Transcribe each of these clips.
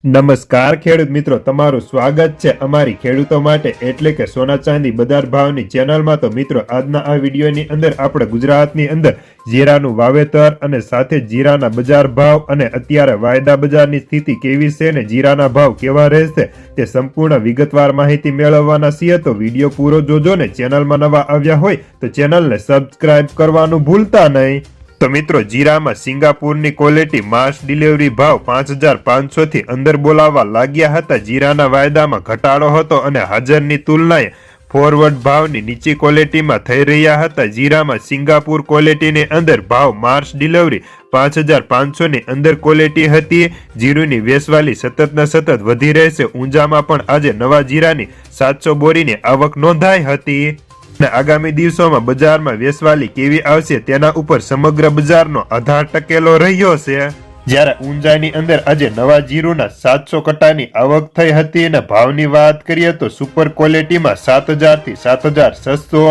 નમસ્કાર ખેડૂત મિત્રો, તમારું સ્વાગત છે અમારી ખેડૂતો માટે એટલે કે સોના ચાંદી બજાર ભાવની ચેનલમાં। તો મિત્રો, આજના આ વિડીયોની અંદર આપણે ગુજરાતની અંદર જીરાનું વાવેતર અને સાથે જીરાના બજાર ભાવ અને અત્યારે વાયદા બજારની સ્થિતિ કેવી છે અને જીરાના ભાવ કેવા રહેશે તે સંપૂર્ણ વિગતવાર માહિતી મેળવવાના છીએ। તો વિડીયો પૂરો જોજો ને ચેનલમાં નવા આવ્યા હોય તો ચેનલને સબસ્ક્રાઇબ કરવાનું ભૂલતા નહીં। તો મિત્રો, જીરામાં સિંગાપુરની ક્વોલિટી માસ ડિલિવરી ભાવ 5500 થી અંદર બોલાવવા લાગ્યા હતા। જીરાના વાયદામાં ઘટાડો હતો અને હાજરની તુલનાએ ફોરવર્ડ ભાવની નીચી ક્વોલિટીમાં થઈ રહ્યા હતા। જીરામાં સિંગાપુર ક્વોલિટીની અંદર ભાવ માર્ચ ડિલિવરી 5500 ની અંદર ક્વોલિટી હતી। જીરુની વેચવાલી સતતના સતત વધી રહેશે। ઊંઝામાં પણ આજે નવા જીરાની 700 બોરીની આવક નોંધાઈ હતી। આગામી દિવસોમાં બજારમાં વેચવાલી કેવી આવશે તેના ઉપર સમગ્ર બજારનો આધાર ટકેલો રહ્યો છે। જ્યારે ઊંઝાની અંદર આજે નવા જીરુના 700 કટ્ટાની આવક થઈ હતી અને ભાવની વાત કરીએ તો સુપર ક્વોલિટીમાં 7000 થી 7600,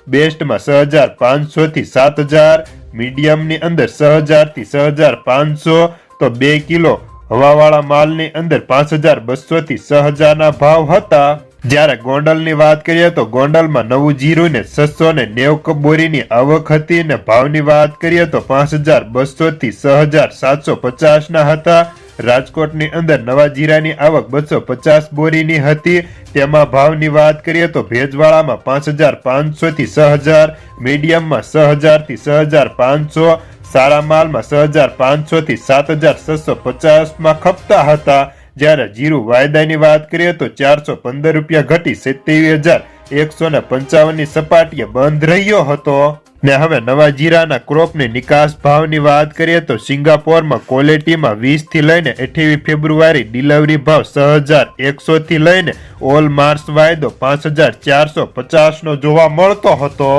બેસ્ટમાં 6500 થી 7000, મીડિયમની અંદર 6000 થી 6500, તો 2 કિલો હવાવાળા માલની અંદર 5200 થી 6000 ના ભાવ હતા। જ્યારે ગોંડલની વાત કરીએ તો ગોંડલમાં નવું જીરું ને 690 બોરીની આવક હતી અને ભાવની વાત કરીએ તો 5200 થી 6750 ના હતા। રાજકોટની અંદર નવા જીરાની આવક 250 બોરીની હતી। તેમાં ભાવની વાત કરીએ તો ભેજવાળામાં 5500 થી 6000, મીડિયમમાં 6000 થી 6500, સારા માલમાં 6500 થી 7650 માં ખપતા હતા। જ્યારે જીરું વાયદાની વાત કરીએ તો 415 રૂપિયા ઘટી 27155 ની સપાટીએ બંધ રહ્યો હતો। ને હવે નવા જીરાના ક્રોપની નિકાસ ભાવની વાત કરીએ તો સિંગાપોરમાં ક્વોલિટીમાં 20 થી લઈને 28 ફેબ્રુઆરી ડિલિવરી ભાવ 6100 થી લઈને ઓલ માર્ચ વાયદો 5450 નો જોવા મળતો હતો।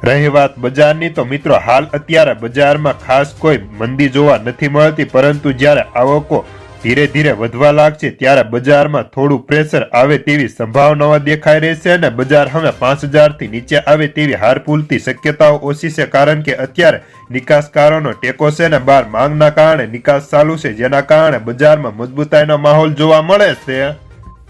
રહી વાત બજારની તો મિત્રો, હાલ અત્યારે બજારમાં ખાસ કોઈ મંદી જોવા નથી મળતી, પરંતુ જ્યારે આવકો ધીરે ધીરે વધવા લાગશે ત્યારે બજારમાં થોડું પ્રેશર આવે તેવી સંભાવનાઓ દેખાઈ રહેશે અને બજાર હવે 5000 થી નીચે આવે તેવી હાર પૂરતી શક્યતાઓ ઓછી છે, કારણ કે અત્યારે નિકાસકારોનો ટેકો છે અને બહાર માંગના કારણે નિકાસ ચાલુ છે, જેના કારણે બજારમાં મજબૂતાઈનો માહોલ જોવા મળે છે।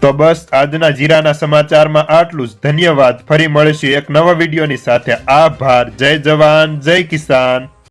તો બસ આજના જીરાના સમાચારમાં આટલું જ। ધન્યવાદ। ફરી મળીશું એક નવા વિડીયોની સાથે। આભાર। જય જવાન, જય કિસાન।